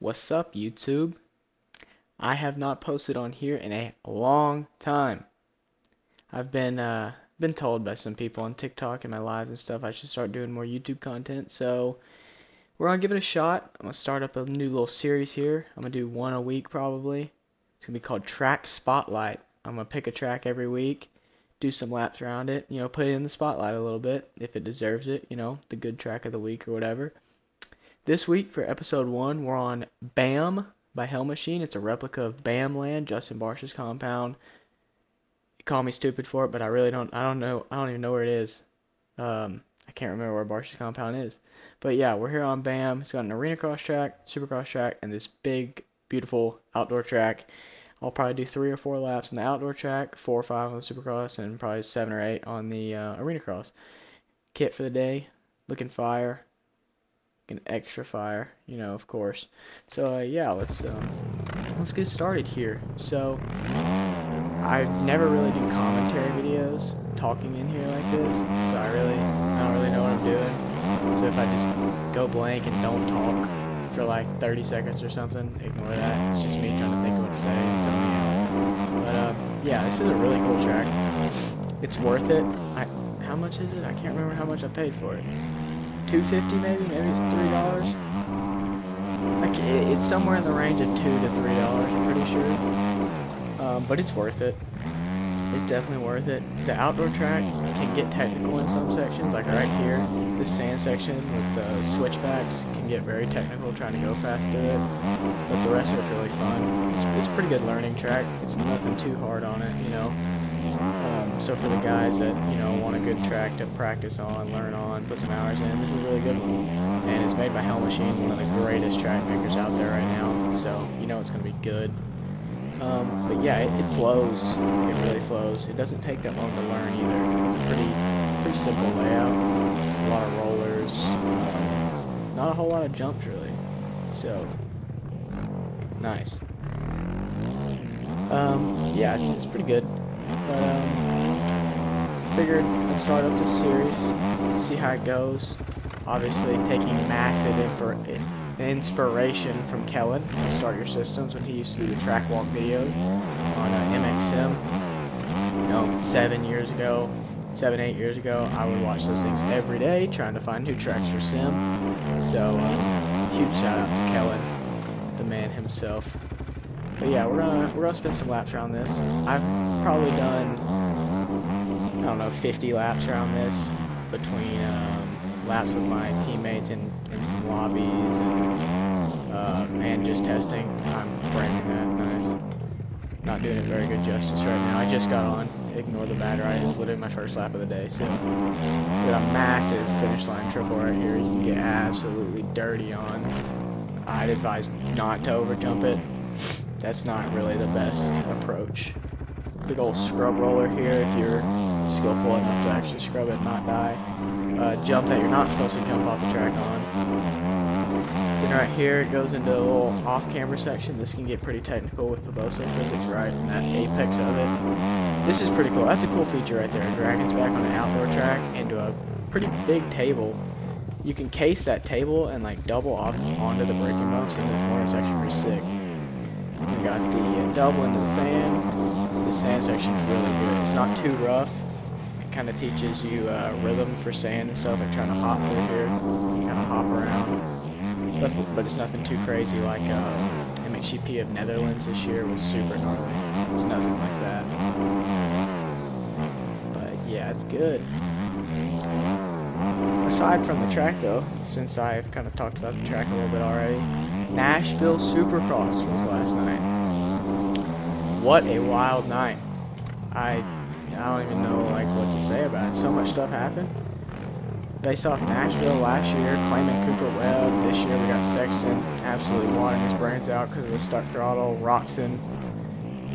What's up, YouTube? I have not posted on here in a long time. I've been told by some people on TikTok and my lives and stuff I should start doing more YouTube content, so we're gonna give it a shot. I'm gonna start up a new little series here. I'm gonna do one a week probably. It's gonna be called Track Spotlight. I'm gonna pick a track every week, do some laps around it, put it in the spotlight a little bit if it deserves it, the good track of the week or whatever. This week for episode 1, we're on BAM by Hell Machine. It's a replica of BAM Land, Justin Barcia's compound. You call me stupid for it, but I don't even know where it is. I can't remember where Barcia's compound is. But yeah, we're here on BAM. It's got an arena cross track, supercross track, and this big, beautiful outdoor track. I'll probably do 3 or 4 laps on the outdoor track, 4 or 5 on the supercross, and probably 7 or 8 on the arena cross. Kit for the day, looking fire. An extra fire, of course. So yeah, let's get started here. So I never really do commentary videos talking in here like this, so I don't really know what I'm doing. So if I just go blank and don't talk for like 30 seconds or something, ignore that. It's just me trying to think of what to say and tell me out. But yeah, this is a really cool track. It's worth it. How much is it? I can't remember how much I paid for it. $2.50 maybe it's $3. It's somewhere in the range of $2 to $3, I'm pretty sure. But it's worth it. It's definitely worth it. The outdoor track can get technical in some sections, like right here. This sand section with the switchbacks can get very technical trying to go fast through it. But the rest of it's really fun. It's a pretty good learning track. It's nothing too hard on it, So for the guys that, want a good track to practice on, learn on, put some hours in, this is a really good one. And it's made by Hell Machine, one of the greatest track makers out there right now. So, it's going to be good. But yeah, it flows. It really flows. It doesn't take that long to learn either. It's a pretty simple layout. A lot of rollers. Not a whole lot of jumps, really. So, nice. Yeah, it's pretty good. But, figured I'd start up this series, see how it goes. Obviously, taking massive inspiration from Kellen at Start Your Systems when he used to do the track walk videos on MX Sim. 7, 8 years ago, I would watch those things every day, trying to find new tracks for Sim. So, huge shout out to Kellen, the man himself. But yeah, we're gonna spin some laps around this. I've probably done, 50 laps around this between laps with my teammates in some lobbies and just testing. I'm framing that nice. Not doing it very good justice right now. I just got on. Ignore the bad ride. It's literally my first lap of the day. So we got a massive finish line triple right here. You can get absolutely dirty on. I'd advise not to overjump it. That's not really the best approach. Big old scrub roller here if you're skillful enough to actually scrub it and not die. Jump that you're not supposed to jump off the track on. Then right here it goes into a little off-camera section. This can get pretty technical with Poboso physics right in that apex of it. This is pretty cool. That's a cool feature right there. Dragon's back on an outdoor track into a pretty big table. You can case that table and like double off onto the braking bumps in the corner. It's actually pretty sick. We got the double into the sand. The sand section's really good. It's not too rough. It kind of teaches you rhythm for sand and stuff, and trying to hop through here. You kind of hop around. But it's nothing too crazy like MXGP of Netherlands this year was super gnarly. It's nothing like that. But yeah, it's good. Aside from the track though, since I've kind of talked about the track a little bit already, Nashville Supercross was last night. What a wild night. I don't even know what to say about it. So much stuff happened. Based off Nashville last year, claiming Cooper Webb. This year we got Sexton absolutely wanting his brains out because of the stuck throttle. Roxon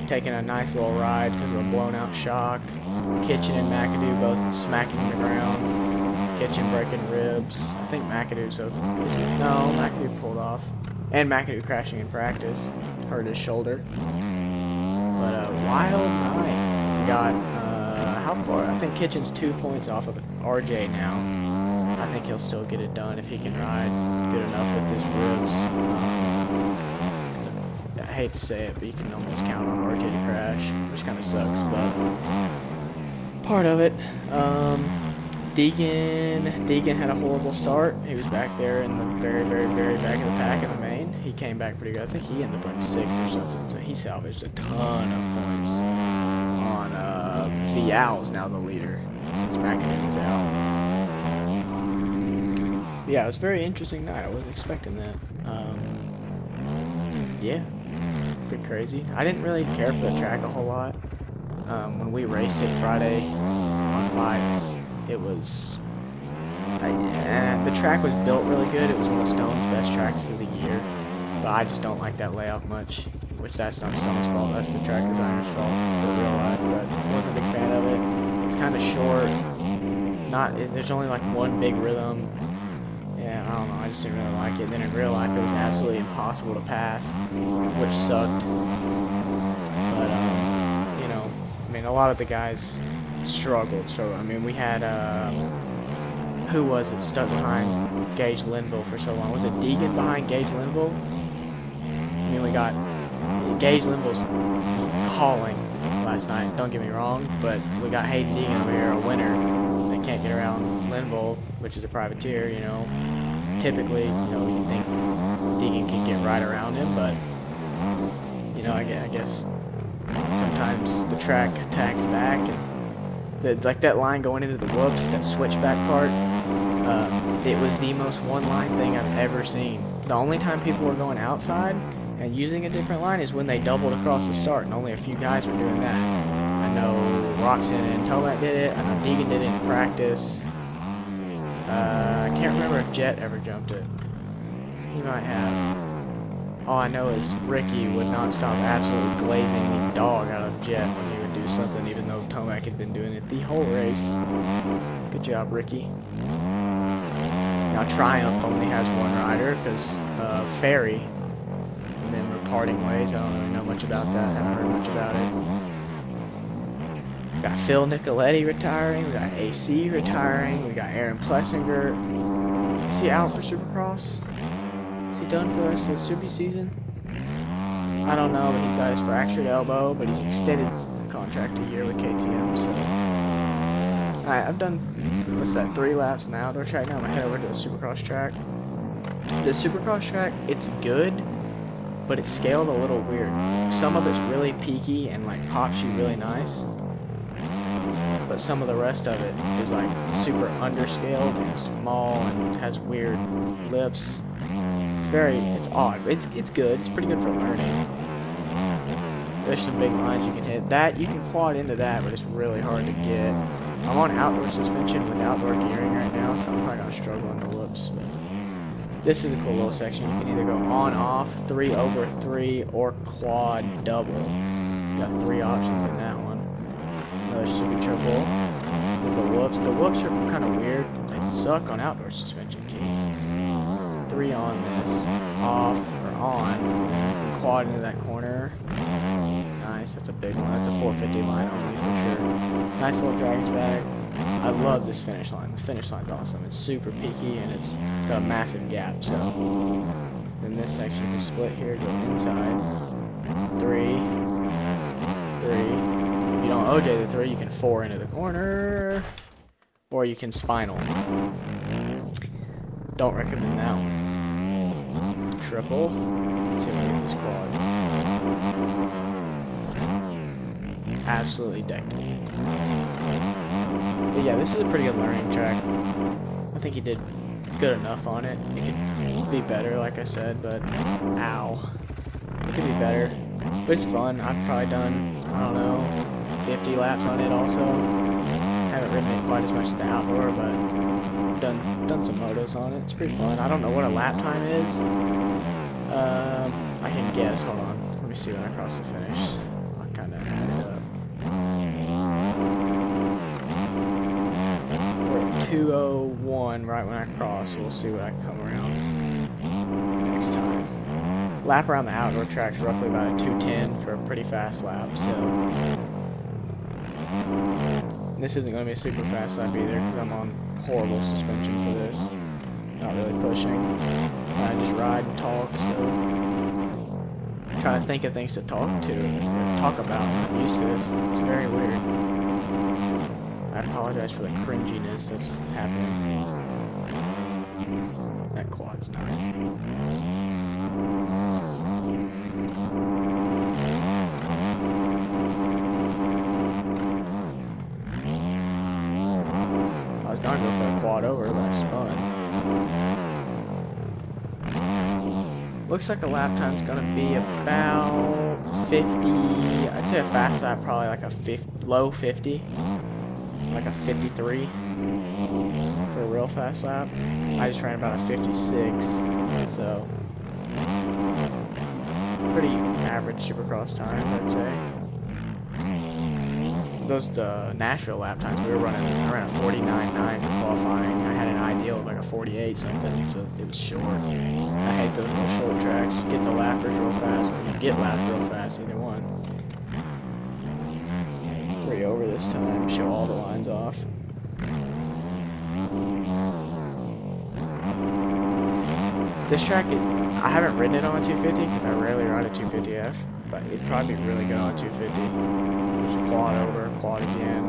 taking a nice little ride because of a blown out shock. Kitchen and McAdoo both smacking the ground. Kitchen breaking ribs. I think McAdoo's okay. No, McAdoo pulled off. And McAdoo crashing in practice. Hurt his shoulder. But a wild night. We got, how far? I think Kitchen's 2 points off of RJ now. I think he'll still get it done if he can ride good enough with his ribs. hate to say it, but you can almost count on RJ to crash, which kind of sucks, but part of it. Deegan had a horrible start. He was back there in the very, very, very back of the pack in the main. He came back pretty good. I think he ended up like 6th or something, so he salvaged a ton of points on Vial's now the leader since McInerney's out. Yeah, it was a very interesting night. I wasn't expecting that. Yeah, pretty crazy. I didn't really care for the track a whole lot. When we raced it Friday on bikes, it was... the track was built really good. It was one of Stone's best tracks of the year. But I just don't like that layout much. Which that's not Stone's fault. That's the track designer's fault for real life. But I wasn't a big fan of it. It's kind of short. There's only like one big rhythm. Yeah, I don't know, I just didn't really like it. Then in real life, it was absolutely impossible to pass, which sucked. But, you know, I mean, a lot of the guys struggled. I mean, we had, who was it stuck behind Gage Linville for so long? Was it Deegan behind Gage Linville? I mean, we got Gage Linville's hauling last night, don't get me wrong, but we got Hayden Deegan over here, a winner. They can't get around Linville, which is a privateer, you know. Typically, you know, you'd think Deegan can get right around him, but, you know, I guess sometimes the track attacks back, and like that line going into the whoops, that switchback part, it was the most one-line thing I've ever seen. The only time people were going outside and using a different line is when they doubled across the start, and only a few guys were doing that. I know Roxon and Tomac did it, I know Deegan did it in practice. I can't remember if Jet ever jumped it. He might have. All I know is Ricky would not stop absolutely glazing the dog out of Jet when he would do something, even though Tomac had been doing it the whole race. Good job, Ricky. Now Triumph only has one rider because Ferry and then we're parting ways. I don't really know much about that. Haven't heard much about it. We got Phil Nicoletti retiring. We got AC retiring. We got Aaron Plessinger. Is he out for Supercross? Is he done for the rest of the Super season? I don't know, but he's got his fractured elbow, but he's extended the contract a year with KTM, so... Alright, I've done, what's that, 3 laps in the outdoor track now. I'm gonna head over to the Supercross track. The Supercross track, it's good, but it's scaled a little weird. Some of it's really peaky and like pops you really nice. But some of the rest of it is like super underscaled and small and has weird lips. It's odd. It's good. It's pretty good for learning. There's some big lines you can hit. That, you can quad into that, but it's really hard to get. I'm on outdoor suspension with outdoor gearing right now, so I'm probably gonna struggle on the whoops. But this is a cool little section. You can either go on, off, 3 over 3, or quad double. You got 3 options in that one. Another super triple with the whoops. The whoops are kind of weird. They suck on outdoor suspension. Jeez. 3 on this, off or on, quad into that corner. Nice, that's a big one. That's a 450 line only for sure. Nice little dragon's back. I love this finish line. The finish line's awesome. It's super peaky and it's got a massive gap. So then this section is split here, go inside. 3. If you don't OJ the 3, you can 4 into the corner, or you can spinal. Don't recommend that one. Triple. Let's see if I get this quad. Absolutely decked it. But yeah, this is a pretty good learning track. I think he did good enough on it. It could be better, like I said, but ow. It could be better. But it's fun. I've probably done, I don't know, 50 laps on it also. Haven't ridden it quite as much as the outdoor, but done some motos on it. It's pretty fun. I don't know what a lap time is. I can guess. Hold on. Let me see when I cross the finish. I'll kind of add it up. We're at 2:01 right when I cross. So we'll see what I come around next time. Lap around the outdoor track is roughly about a 2:10 for a pretty fast lap. So this isn't going to be a super fast lap either because I'm on horrible suspension for this. Not really pushing. I just ride and talk, so trying to think of things to talk about. I'm not used to this. It's very weird. I apologize for the cringiness that's happening. That quad's nice. I was gonna go for a quad over, but I spun. Looks like a lap time's gonna be about 50. I'd say a fast lap probably like a low 50, like a 53 for a real fast lap. I just ran about a 56, so pretty average Supercross time, I'd say. Those Nashville lap times we were running, I ran a 49.9 for qualifying. I had an ideal of like a 48 something, so it was short. I hate those little short tracks. Get the lappers real fast, or you get lapped real fast, either one. 3 over this time, show all the lines off. This track, I haven't ridden it on a 250 because I rarely ride a 250F, but it'd probably be really good on a 250. There's a quad over, quad again,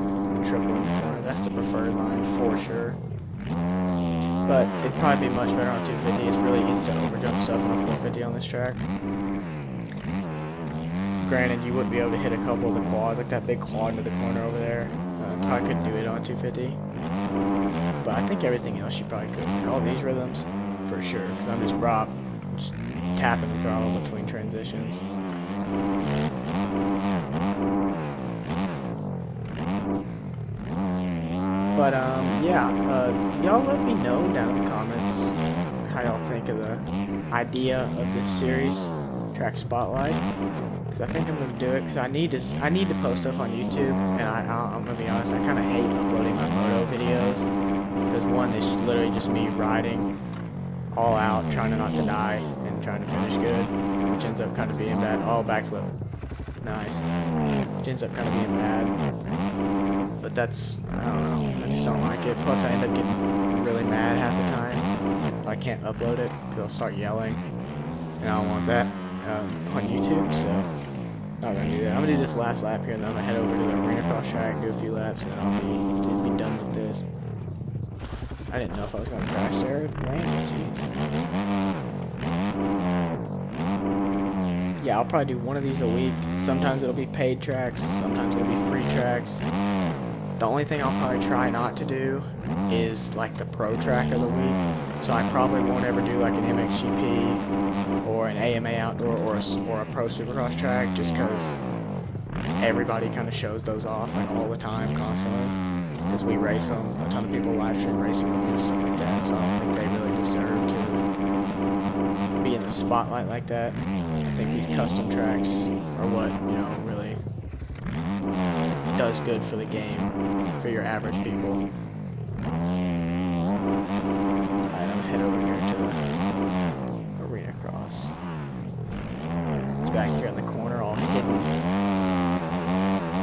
triple in the corner. That's the preferred line for sure. But it'd probably be much better on 250. It's really easy to overjump stuff on a 450 on this track. Granted, you wouldn't be able to hit a couple of the quads, like that big quad into the corner over there. Probably couldn't do it on 250. But I think everything else you probably could. Like all these rhythms, for sure. Because I'm just tapping the throttle between transitions. But yeah, y'all let me know down in the comments how y'all think of the idea of this series, Track Spotlight. Because I think I'm gonna do it. Because I need to post stuff on YouTube, and I'm gonna be honest, I kind of hate uploading my moto videos. Because one, it's literally just me riding all out, trying to not to die and trying to finish good, which ends up kind of being bad. Oh, backflip, nice. Which ends up kind of being bad. But that's, I don't know, I just don't like it. Plus I end up getting really mad half the time if I can't upload it, because I'll start yelling, and I don't want that on YouTube, so not gonna do that. I'm gonna do this last lap here, and then I'm gonna head over to the arena cross track, do a few laps, and then I'll be done with this. I didn't know if I was gonna crash there. It landed, jeez. Yeah, I'll probably do one of these a week. Sometimes it'll be paid tracks, sometimes it'll be free tracks. The only thing I'll probably try not to do is like the pro track of the week. So I probably won't ever do like an MXGP or an AMA outdoor or a pro supercross track, just because everybody kind of shows those off like all the time, constantly. Because we race them, a ton of people live stream racing them and stuff like that. So I don't think they really deserve to be in the spotlight like that. I think these custom tracks are what, you know, really does good for the game, for your average people. Alright, I'm gonna head over here to the arena cross. It's back here in the corner, all hidden.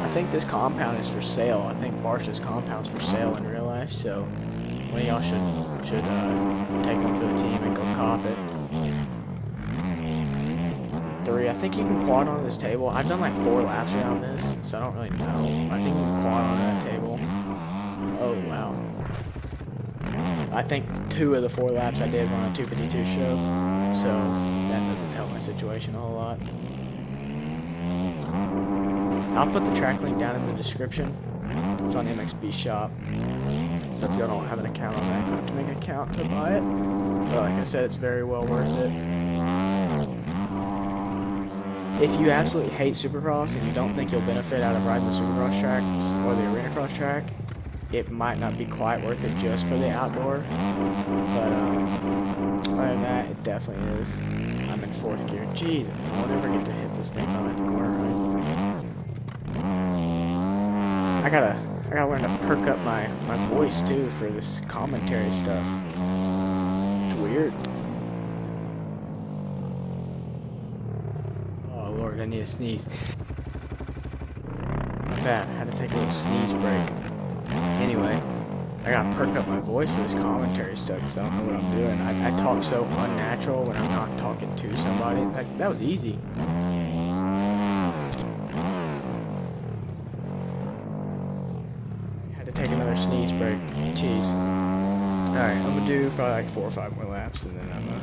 I think this compound is for sale. I think Barcia's compound's for sale in real life, so one of y'all should take one for the team and go cop it. 3, I think you can quad on this table. I've done like 4 laps around this, so I don't really know. I think you can quad on that table. Oh wow. I think 2 of the 4 laps I did were on a 252 show, so that doesn't help my situation a whole lot. I'll put the track link down in the description. It's on MXB Shop. So if y'all don't have an account on that, you have to make an account to buy it. But like I said, it's very well worth it. If you absolutely hate Supercross and you don't think you'll benefit out of riding the Supercross tracks or the Arena Cross track, it might not be quite worth it just for the outdoor. But other than that, it definitely is. I'm in 4th gear. Jeez, I won't ever get to hit this thing on at the corner, right? I gotta learn to perk up my voice too for this commentary stuff. It's weird. Oh Lord, I need a sneeze. Not bad. I had to take a little sneeze break. Anyway, I gotta perk up my voice for this commentary stuff because I don't know what I'm doing. I talk so unnatural when I'm not talking to somebody. Like, that was easy. or sneeze break. Jeez. Alright, I'm gonna do probably like 4 or 5 more laps, and then I'm gonna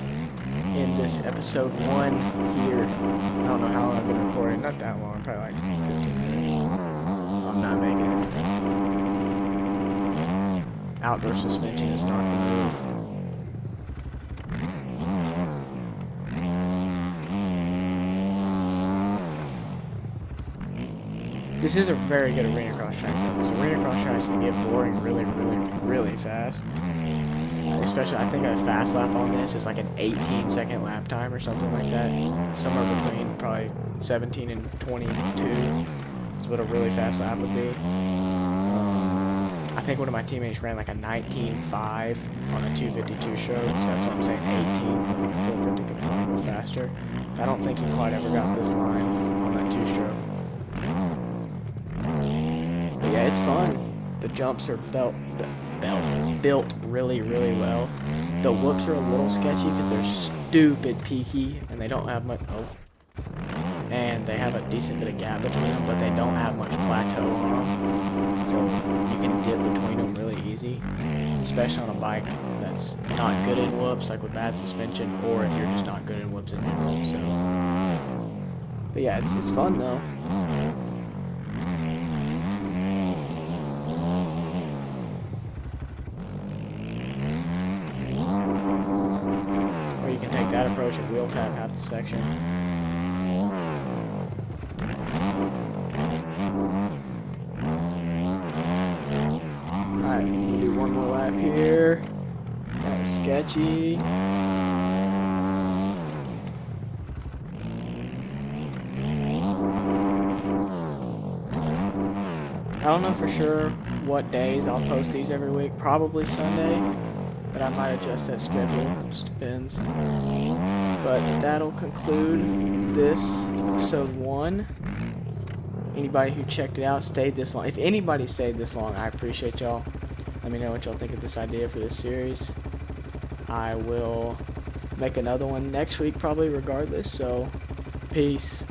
end this episode 1 here. I don't know how long I've been recording. Not that long, probably like 15 minutes. I'm not making it. Outdoor suspension is not the move. This is a very good arena cross track though, because arena cross tracks can get boring really fast. Especially, I think a fast lap on this is like an 18-second lap time or something like that. Somewhere between probably 17 and 22 is what a really fast lap would be. I think one of my teammates ran like a 19.5 on a 252 stroke, so that's what I'm saying, 18. I think 450 could probably go faster. I don't think he quite ever got this line on that 2-stroke. But yeah, it's fun. The jumps are built really well. The whoops are a little sketchy because they're stupid peaky and they don't have much. And they have a decent bit of gap between them, but they don't have much plateau on them. So you can dip between them really easy, especially on a bike that's not good in whoops, like with bad suspension, or if you're just not good in whoops in general. So, but yeah, it's fun though. Or you can take that approach and wheel tap half the section. Alright, we'll do one more lap here. That was sketchy. I don't know for sure what days I'll post these every week. Probably Sunday, but I might adjust that schedule. Just depends. But that'll conclude this episode 1. Anybody who checked it out, stayed this long. If anybody stayed this long, I appreciate y'all. Let me know what y'all think of this idea for this series. I will make another one next week probably regardless, so peace.